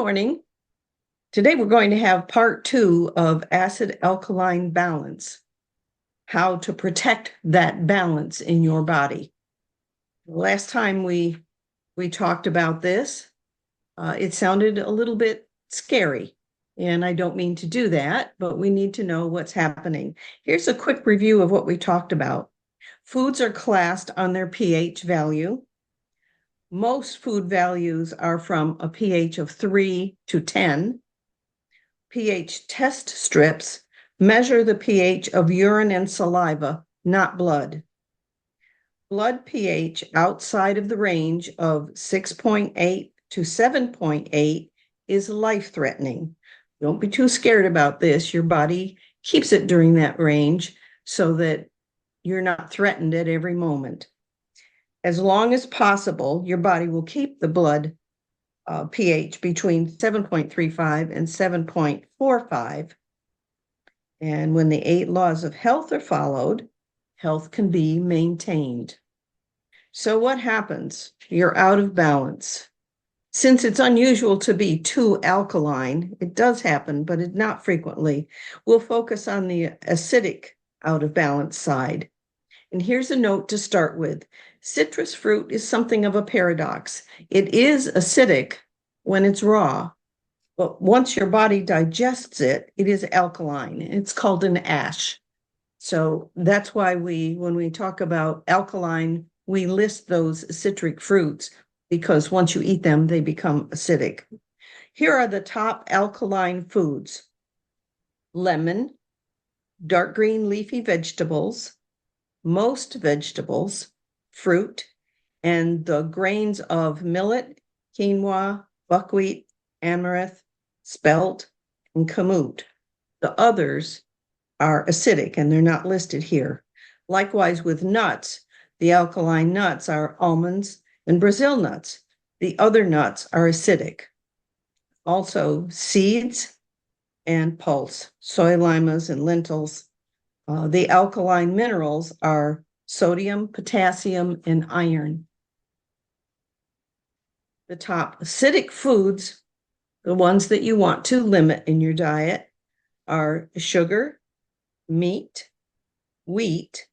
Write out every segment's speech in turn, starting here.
morning. Today we're going to have part 2 of acid-alkaline balance, how to protect that balance in your body. Last time we talked about this, it sounded a little bit scary, and I don't mean to do that, but we need to know what's happening. Here's a quick review of what we talked about. Foods are classed on their pH value. Most food values are from a pH of 3 to 10. pH test strips measure the pH of urine and saliva, not blood. Blood pH outside of the range of 6.8 to 7.8 is life-threatening. Don't be too scared about this. Your body keeps it during that range so that you're not threatened at every moment. As long as possible, your body will keep the blood pH between 7.35 and 7.45. And when the 8 laws of health are followed, health can be maintained. So what happens? You're out of balance. Since it's unusual to be too alkaline, it does happen, but it's not frequently. We'll focus on the acidic out of balance side. And here's a note to start with. Citrus fruit is something of a paradox. It is acidic when it's raw, but once your body digests it, it is alkaline. It's called an ash. So that's why when we talk about alkaline, we list those citric fruits because once you eat them, they become acidic. Here are the top alkaline foods: lemon, dark green leafy vegetables, most vegetables, fruit, and the grains of millet, quinoa, buckwheat, amaranth, spelt, and kamut. The others are acidic and they're not listed here. Likewise with nuts, the alkaline nuts are almonds and Brazil nuts. The other nuts are acidic. Also seeds and pulse, soy limas and lentils. The alkaline minerals are sodium, potassium, and iron. The top acidic foods, the ones that you want to limit in your diet, are sugar, meat, wheat,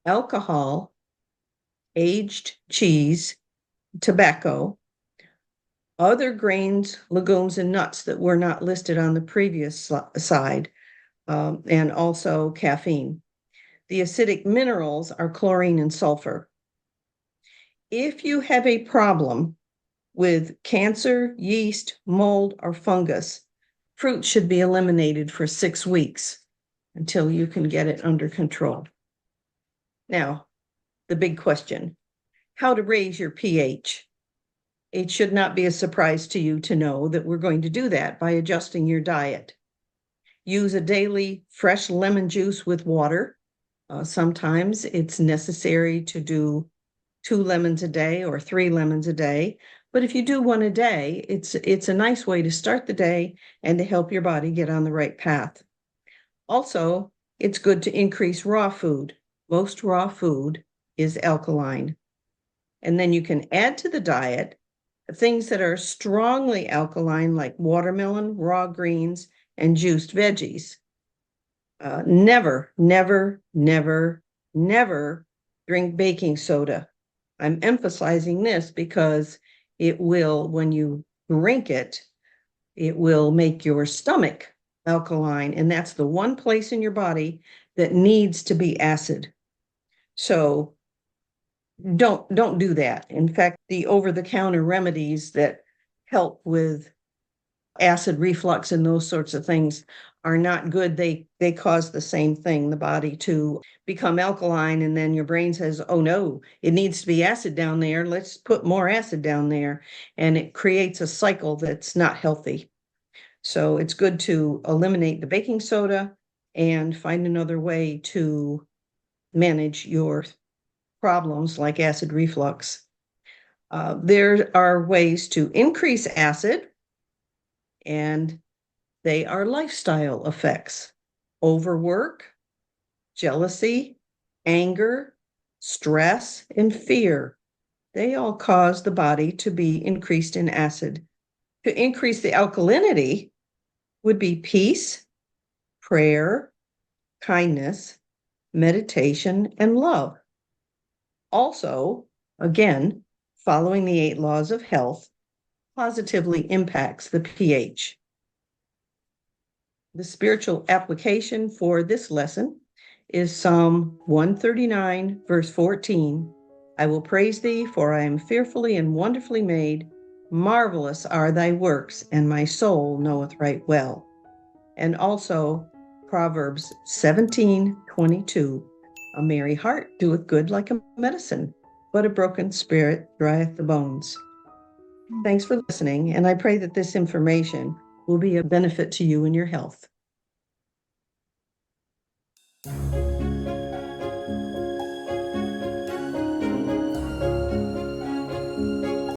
alcohol, aged cheese, tobacco, other grains, legumes, and nuts that were not listed on the previous side, and also caffeine. The acidic minerals are chlorine and sulfur. If you have a problem with cancer, yeast, mold, or fungus, fruit should be eliminated for 6 weeks until you can get it under control. Now, the big question, how to raise your pH. It should not be a surprise to you to know that we're going to do that by adjusting your diet. Use a daily fresh lemon juice with water. Sometimes it's necessary to do 2 lemons a day or 3 lemons a day. But if you do 1 a day, it's a nice way to start the day and to help your body get on the right path. Also, it's good to increase raw food. Most raw food is alkaline. And then you can add to the diet things that are strongly alkaline, like watermelon, raw greens, and juiced veggies. Never, never, never, never drink baking soda. I'm emphasizing this because it will, when you drink it, it will make your stomach alkaline, and that's the one place in your body that needs to be acid. So don't do that. In fact, the over-the-counter remedies that help with acid reflux and those sorts of things are not good. They cause the same thing, the body to become alkaline, and then your brain says, oh no, it needs to be acid down there. Let's put more acid down there. And it creates a cycle that's not healthy. So it's good to eliminate the baking soda and find another way to manage your problems like acid reflux. There are ways to increase acid, and they are lifestyle effects: overwork, jealousy, anger, stress, and fear. They all cause the body to be increased in acid. To increase the alkalinity would be peace, prayer, kindness, meditation, and love. Also, again, following the 8 laws of health positively impacts the pH. The spiritual application for this lesson is Psalm 139, verse 14. I will praise thee, for I am fearfully and wonderfully made. Marvelous are thy works, and my soul knoweth right well. And also Proverbs 17:22. A merry heart doeth good like a medicine, but a broken spirit drieth the bones. Thanks for listening, and I pray that this information will be a benefit to you in your health.